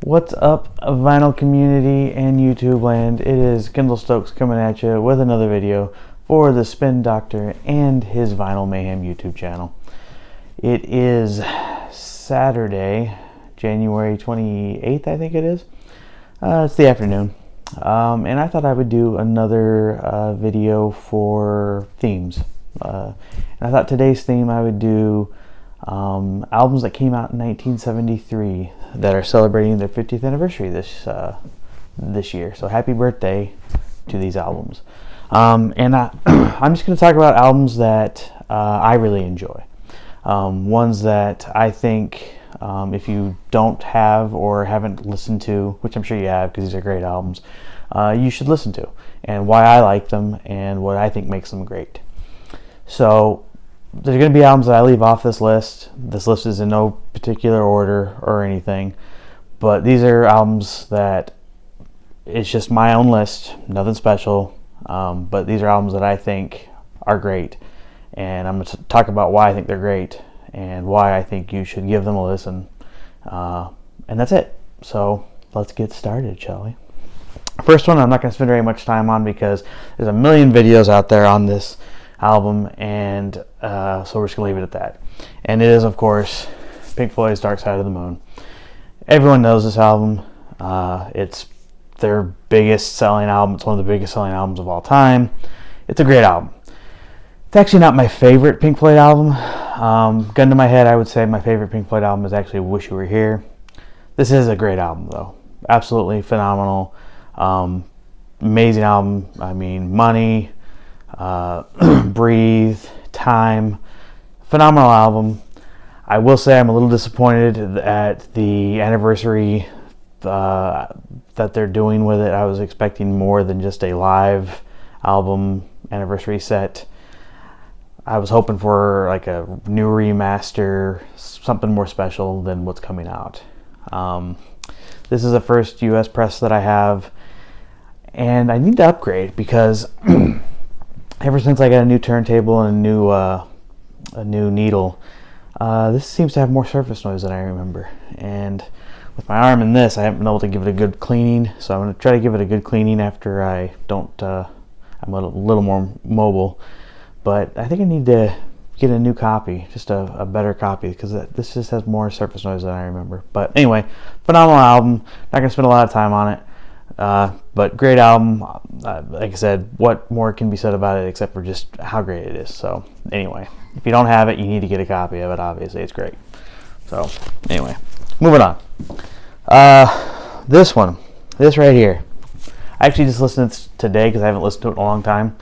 What's up, vinyl community and YouTube land? It is Kendall Stokes coming at you with another video for the Spin Doctor and his Vinyl Mayhem YouTube channel. It is Saturday, January 28th, I think it is. It's the afternoon. And I thought I would do another video for themes. And I thought today's theme I would do albums that came out in 1973 that are celebrating their 50th anniversary this year. So happy birthday to these albums. I'm just going to talk about albums that I really enjoy. Ones that I think if you don't have or haven't listened to, which I'm sure you have because these are great albums, you should listen to, and why I like them and what I think makes them great. So there's going to be albums that I leave off this list. This list is in no particular order or anything, but these are albums that it's just my own list, nothing special, but these are albums that I think are great, and I'm going to talk about why I think they're great and why I think you should give them a listen, and that's it. So let's get started, shall we? First one I'm not going to spend very much time on because there's a million videos out there on this album, and so we're just gonna leave it at that. And it is, of course, Pink Floyd's Dark Side of the Moon. Everyone knows this album. It's their biggest selling album. It's one of the biggest selling albums of all time. It's a great album. It's actually not my favorite Pink Floyd album. Gun to my head, I would say my favorite Pink Floyd album is actually Wish You Were Here. This is a great album, though. Absolutely phenomenal. Amazing album. I mean, Money, Breathe, Time, phenomenal album. I will say I'm a little disappointed at the anniversary that they're doing with it. I was expecting more than just a live album anniversary set. I was hoping for like a new remaster, something more special than what's coming out. This is the first US press that I have, and I need to upgrade because ever since I got a new turntable and a new needle, this seems to have more surface noise than I remember. And with my arm in this, I haven't been able to give it a good cleaning. So I'm going to try to give it a good cleaning after I'm a little more mobile. But I think I need to get a new copy, just a better copy, because this just has more surface noise than I remember. But anyway, phenomenal album. Not going to spend a lot of time on it. But great album. Like I said, what more can be said about it except for just how great it is. So anyway, if you don't have it, you need to get a copy of it. Obviously, it's great. So anyway, moving on. This right here, I actually just listened to this today because I haven't listened to it in a long time.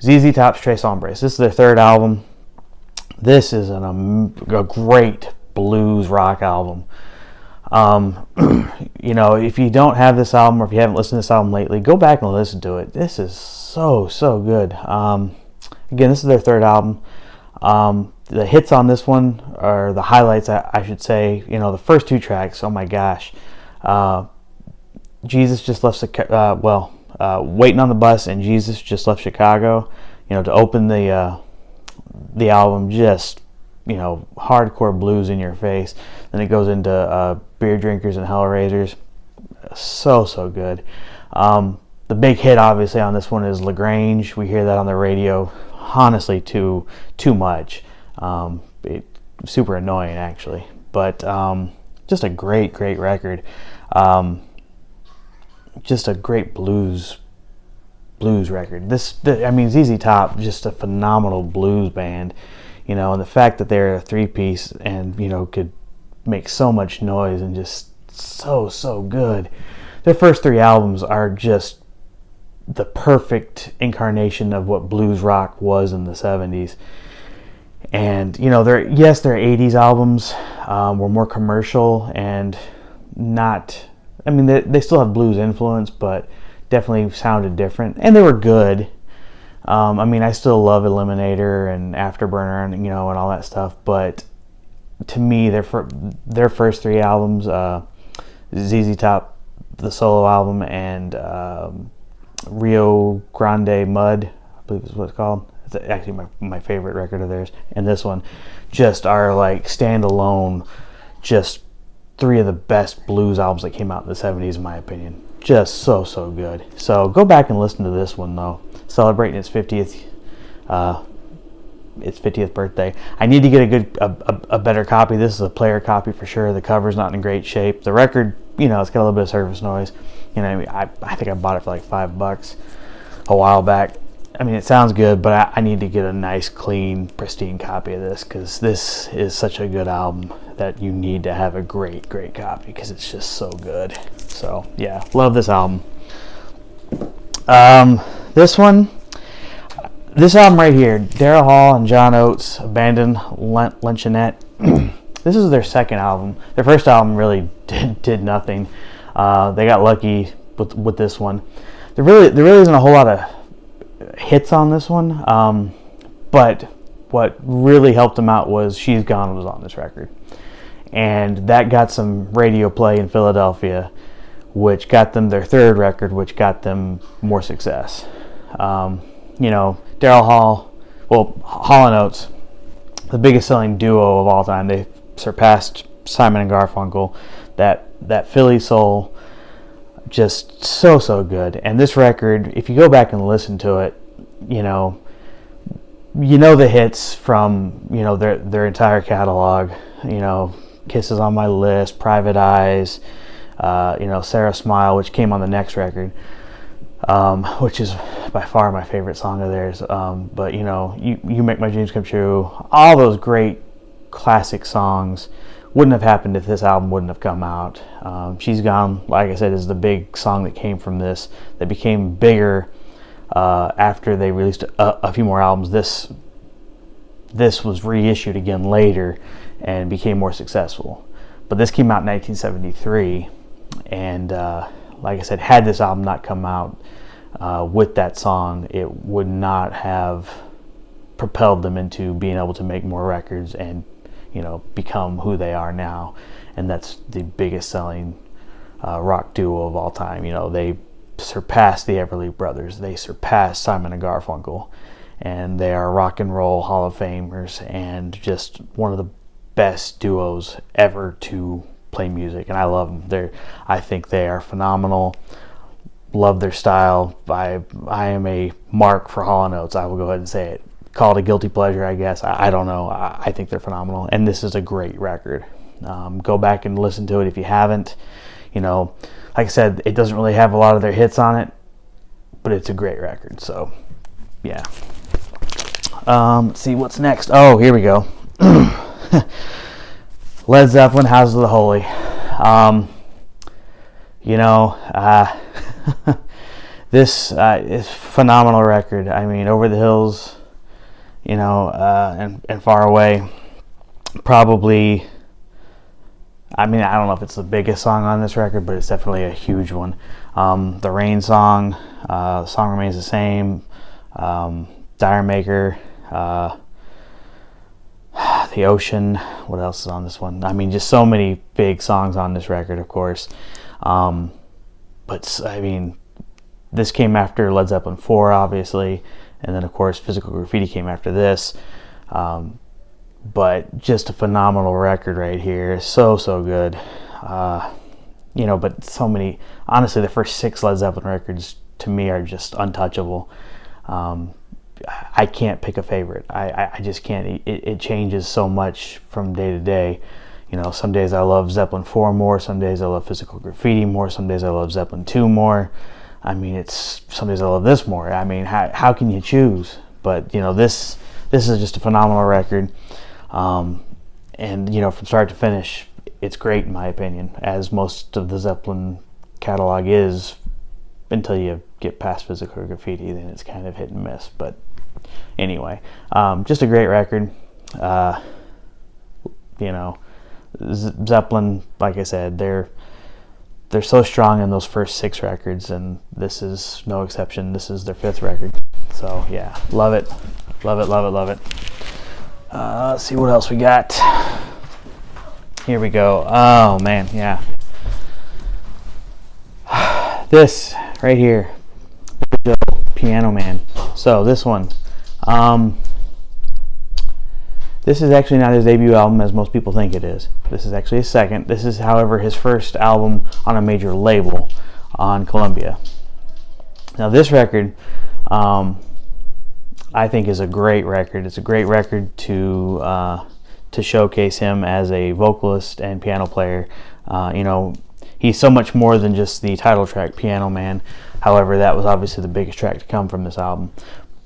ZZ Top's Tres Hombres. This is their third album. This is a great blues rock album. You know, if you don't have this album or if you haven't listened to this album lately, go back and listen to it. This is so good. Again, this is their third album. The hits on this one, or the highlights, I should say, you know, the first two tracks, oh my gosh. Jesus Just Left Waiting on the Bus and Jesus Just Left Chicago, you know, to open the album, just, you know, hardcore blues in your face. Then it goes into Beer Drinkers and Hellraisers. So good. The big hit, obviously, on this one is LaGrange. We hear that on the radio, honestly, too much. Super annoying, actually. But just a great record. Just a great blues record. I mean, ZZ Top, just a phenomenal blues band. You know, and the fact that they're a three-piece and, you know, could make so much noise and just so good. Their first three albums are just the perfect incarnation of what blues rock was in the 70s. And, you know, their 80s albums were more commercial and not, I mean, they still have blues influence, but definitely sounded different. And they were good. I mean, I still love Eliminator and Afterburner and, you know, and all that stuff, but to me, their first three albums, ZZ Top, the solo album, and Rio Grande Mud, I believe is what it's called. It's actually my favorite record of theirs. And this one just are like standalone, just three of the best blues albums that came out in the 70s, in my opinion. Just so good. So go back and listen to this one, though. Celebrating its 50th birthday. I need to get a better copy. This is a player copy for sure. The cover's not in great shape. The record, it's got a little bit of surface noise. I think I bought it for like $5 a while back. It sounds good, but I need to get a nice, clean, pristine copy of this, because this is such a good album that you need to have a great copy, because it's just so good. So yeah, love this album. This album right here, Daryl Hall and John Oates, Abandoned Luncheonette. This is their second album. Their first album really did nothing. They got lucky with this one. There really isn't a whole lot of hits on this one, but what really helped them out was She's Gone was on this record, and that got some radio play in Philadelphia, which got them their third record, which got them more success. Daryl Hall, Hall and Oates, the biggest selling duo of all time. They surpassed Simon and Garfunkel. That Philly soul, just so good. And this record, if you go back and listen to it, you know the hits from their entire catalog. Kisses on My List, Private Eyes, Sarah Smile, which came on the next record, which is by far my favorite song of theirs. But You Make My Dreams Come True, all those great classic songs wouldn't have happened if this album wouldn't have come out. She's Gone, like I said, is the big song that came from this, that became bigger after they released a few more albums. This was reissued again later and became more successful. But this came out in 1973, and like I said, had this album not come out with that song, it would not have propelled them into being able to make more records and become who they are now. And that's the biggest selling rock duo of all time. They surpassed the Everly Brothers, they surpassed Simon and Garfunkel, and they are rock and roll Hall of Famers and just one of the best duos ever to play music. And I love them. I think they are phenomenal. Love their style. I am a mark for Hall and Oates. I will go ahead and say it. Call it a guilty pleasure, I guess. I don't know. I think they're phenomenal, and this is a great record. Go back and listen to it if you haven't. Like I said, it doesn't really have a lot of their hits on it, but it's a great record. So, yeah. Let's see what's next. Oh, here we go. Led Zeppelin, House of the Holy. This is a phenomenal record. Over the Hills, and Far Away, probably, I don't know if it's the biggest song on this record, but it's definitely a huge one. The Rain Song, Song Remains the Same, Dire Maker, The Ocean. What else is on this one? Just so many big songs on this record, of course. But this came after Led Zeppelin 4, obviously, and then of course Physical Graffiti came after this. But just a phenomenal record right here. So good. But so many. Honestly, the first 6 Led Zeppelin records to me are just untouchable. I can't pick a favorite. I just can't. It changes so much from day to day. Some days I love Zeppelin 4 more, some days I love Physical Graffiti more, some days I love Zeppelin 2 more. Some days I love this more. How can you choose? But this is just a phenomenal record. And from start to finish, it's great in my opinion, as most of the Zeppelin catalog is, until you get past Physical Graffiti, then it's kind of hit and miss. But anyway, just a great record. Zeppelin, like I said, they're so strong in those first 6 records, and this is no exception. This is their 5th record. So yeah, love it. Let's see what else we got. Here we go. Oh man, yeah. This right here, Piano Man. So this one, This is actually not his debut album as most people think it is. This is actually his second. This is, however, his first album on a major label on Columbia. Now this record, I think, is a great record. It's a great record to showcase him as a vocalist and piano player. He's so much more than just the title track, Piano Man. However, that was obviously the biggest track to come from this album.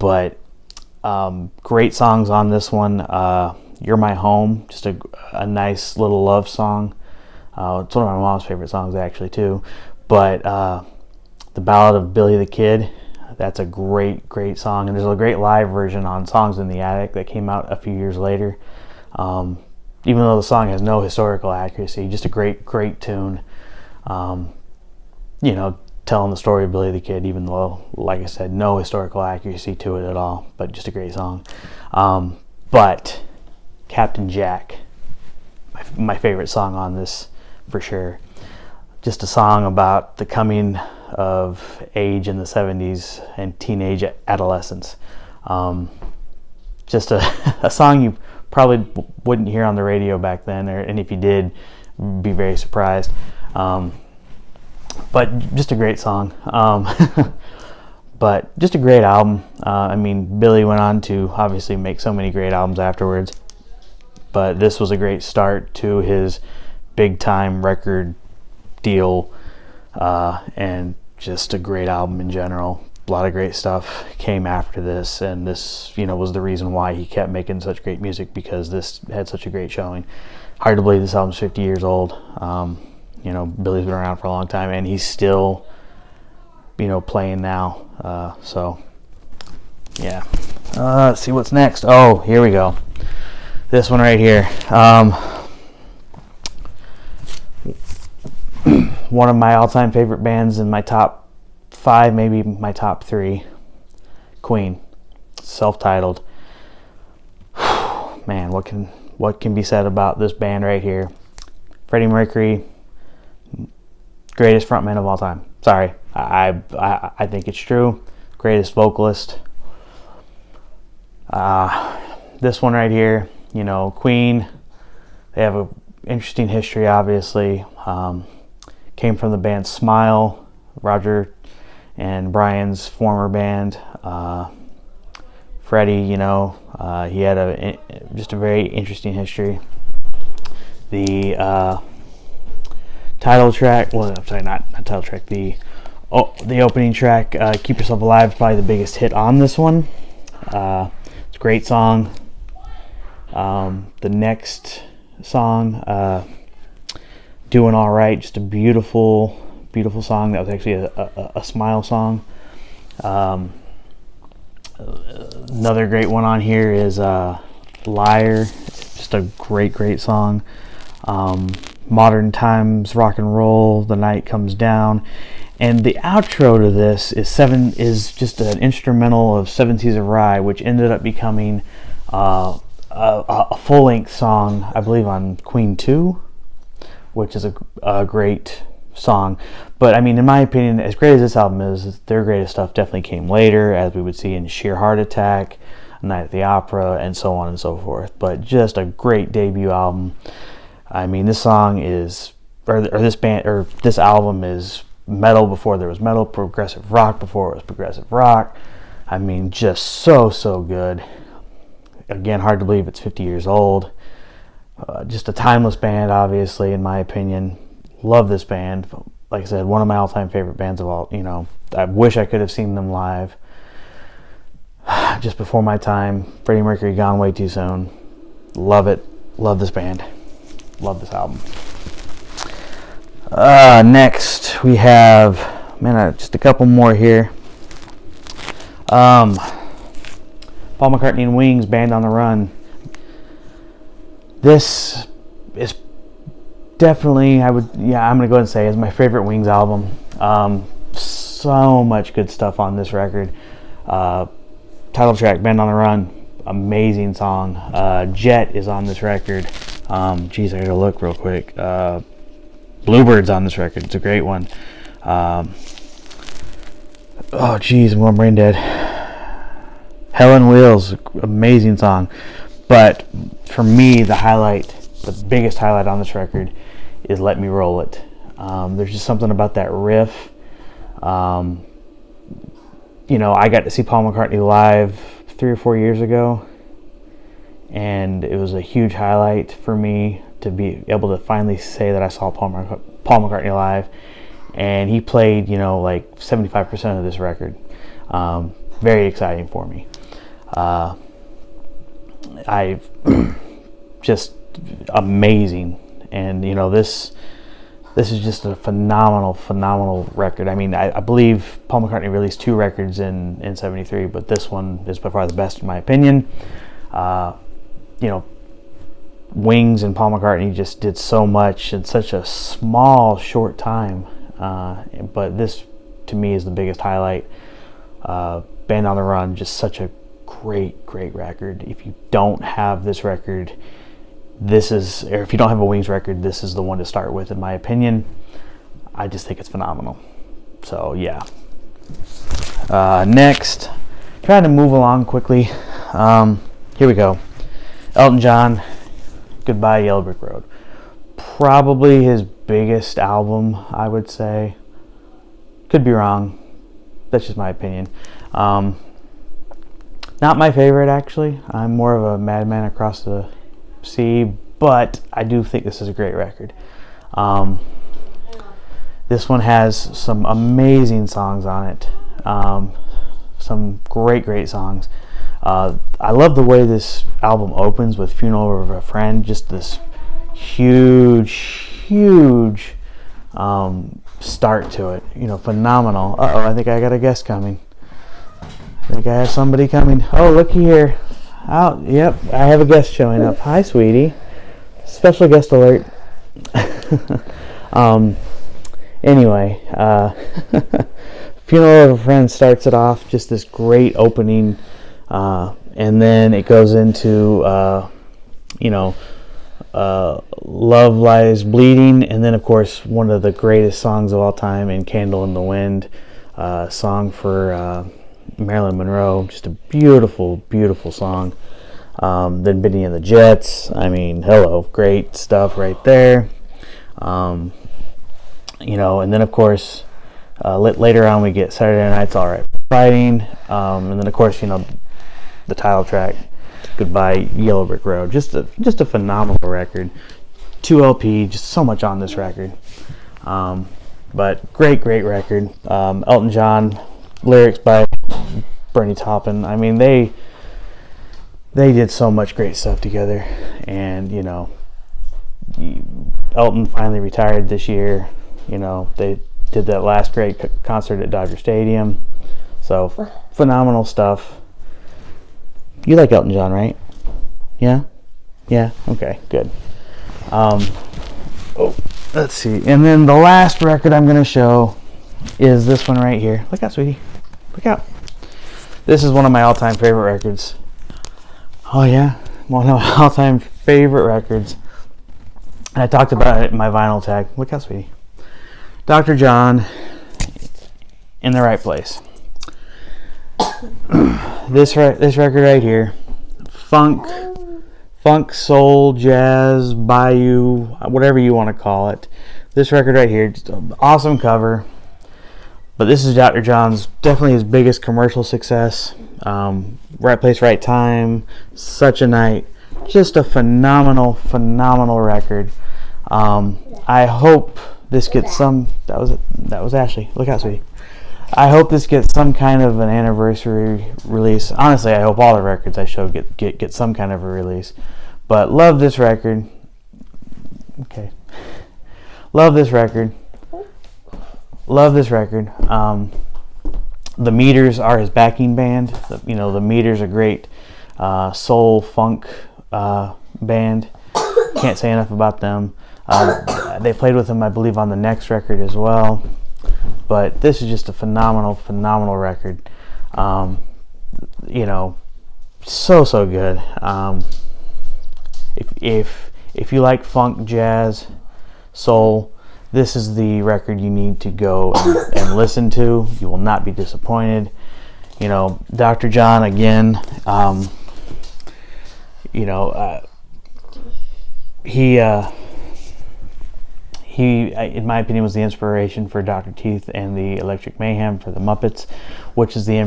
But great songs on this one. You're My Home, just a nice little love song. It's one of my mom's favorite songs, actually, too. But the Ballad of Billy the Kid, that's a great song. And there's a great live version on Songs in the Attic that came out a few years later. Even though the song has no historical accuracy, just a great tune. Telling the story of Billy the Kid, even though, like I said, no historical accuracy to it at all, but just a great song. But Captain Jack, my favorite song on this for sure. Just a song about the coming of age in the 70s and teenage adolescence. Just a song you probably wouldn't hear on the radio back then, and if you did, be very surprised. But just a great song. But just a great album. Billy went on to obviously make so many great albums afterwards, but this was a great start to his big time record deal, and just a great album in general. A lot of great stuff came after this, and this, was the reason why he kept making such great music, because this had such a great showing. Hard to believe this album's 50 years old. Billy's been around for a long time, and he's still, playing now. So, yeah. Let's see what's next. Oh, here we go. This one right here. One of my all-time favorite bands in my top 5, maybe my top 3. Queen. Self-titled. Man, what can be said about this band right here? Freddie Mercury, greatest frontman of all time. Sorry, I think it's true. Greatest vocalist. This one right here, Queen. They have an interesting history, obviously. Came from the band Smile, Roger and Brian's former band. Freddie, he had just a very interesting history. The title track, not title track, the opening track, Keep Yourself Alive, is probably the biggest hit on this one. It's a great song. The next song, Doing All Right, just a beautiful song. That was actually a Smile song. Another great one on here is Liar. It's just a great song. Modern Times, Rock and Roll, The Night Comes Down. And the outro to this is just an instrumental of Seven Seas of Rhye, which ended up becoming a full-length song, I believe, on Queen 2, which is a great song. But in my opinion, as great as this album is, their greatest stuff definitely came later, as we would see in Sheer Heart Attack, Night at the Opera, and so on and so forth. But just a great debut album. This song is, this album is metal before there was metal, progressive rock before it was progressive rock. Just so good. Again, hard to believe it's 50 years old. Just a timeless band, obviously, in my opinion. Love this band. Like I said, one of my all-time favorite bands of all. I wish I could have seen them live. Just before my time. Freddie Mercury gone way too soon. Love it. Love this band. Love this album. Next we have, just a couple more here. Paul McCartney and Wings, Band on the Run. This is definitely, I'm gonna go ahead and say, is my favorite Wings album. So much good stuff on this record. Title track, Band on the Run, amazing song. Jet is on this record. I gotta look real quick. Bluebird's on this record. It's a great one. I'm going brain dead. Hell on Wheels, amazing song. But for me, the biggest highlight on this record is Let Me Roll It. There's just something about that riff. You know, I got to see Paul McCartney live 3 or 4 years ago, and it was a huge highlight for me to be able to finally say that I saw Paul McCartney live, and he played, you know, like 75% of this record. Very exciting for me. I just amazing, and you know, this is just a phenomenal record. I mean, I believe Paul McCartney released 2 records in 73, but this one is by far the best in my opinion. You know, Wings and Paul McCartney just did so much in such a small, short time. But this, to me, is the biggest highlight. Band on the Run, just such a great record. If you don't have this record, or if you don't have a Wings record, this is the one to start with, in my opinion. I just think it's phenomenal. So yeah. Next, trying to move along quickly. Here we go. Elton John, Goodbye Yellow Brick Road. Probably his biggest album, I would say. Could be wrong. That's just my opinion. Not my favorite, actually. I'm more of a Madman Across the Sea, but I do think this is a great record. This one has some amazing songs on it. Some great songs. I love the way this album opens with Funeral of a Friend. Just this huge start to it. You know, phenomenal. I think I got a guest coming. I think I have somebody coming. Oh, looky here. Oh, yep, I have a guest showing up. Hi, sweetie. Special guest alert. Anyway, Funeral of a Friend starts it off, just this great opening, and then it goes into, Love Lies Bleeding, and then, of course, one of the greatest songs of all time in Candle in the Wind, song for Marilyn Monroe, just a beautiful song. Then Benny and the Jets, I mean, hello, great stuff right there. And then of course, later on we get Saturday Night's All Right Fighting, and then of course, the title track, Goodbye Yellow Brick Road. Just a phenomenal record. 2 LP, just so much on this record. But great record. Elton John, lyrics by Bernie Taupin. I mean, they did so much great stuff together, and Elton finally retired this year. They did that last great concert at Dodger Stadium. So phenomenal stuff. You like Elton John, right? Yeah? Okay, good. Let's see. And then the last record I'm going to show is this one right here. Look out, sweetie. Look out. This is one of my all-time favorite records. Oh, yeah? One of my all-time favorite records. I talked about it in my vinyl tag. Look out, sweetie. Dr. John, In the Right Place. This record right here, funk, soul, jazz, bayou, whatever you want to call it. This record right here, just an awesome cover. But this is Dr. John's, definitely his biggest commercial success. Right Place, Right Time, Such a Night. Just a phenomenal record. I hope this gets some. That was Ashley. Look out, sweetie. I hope this gets some kind of an anniversary release. Honestly, I hope all the records I show get some kind of a release. But love this record. Okay. Love this record. The Meters are his backing band. The Meters are great soul funk band. Can't say enough about them. They played with him, I believe, on the next record as well. But this is just a phenomenal record. So good. If you like funk, jazz, soul, this is the record you need to go and listen to. You will not be disappointed. Dr. John, again, you know, he in my opinion, was the inspiration for Dr. Teeth and the Electric Mayhem for the Muppets, which is the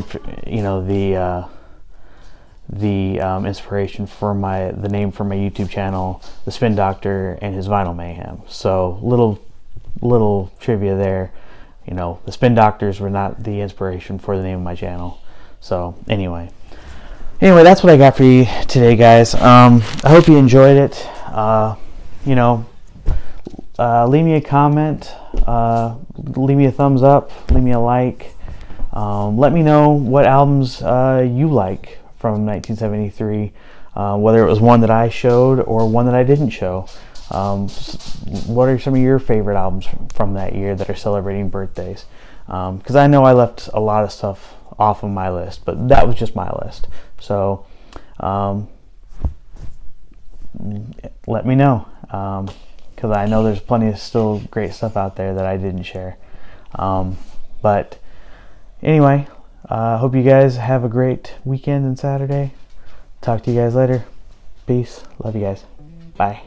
inspiration for the name for my YouTube channel, The Spin Doctor and His Vinyl Mayhem. So little trivia there. You know, the Spin Doctors were not the inspiration for the name of my channel. So anyway, that's what I got for you today, guys. I hope you enjoyed it. You know, leave me a comment, leave me a thumbs up, leave me a like. Let me know what albums you like from 1973, whether it was one that I showed or one that I didn't show. What are some of your favorite albums from that year that are celebrating birthdays? Because I know I left a lot of stuff off of my list, but that was just my list. So let me know, because I know there's plenty of still great stuff out there that I didn't share. But anyway, hope you guys have a great weekend and Saturday. Talk to you guys later. Peace. Love you guys. Bye.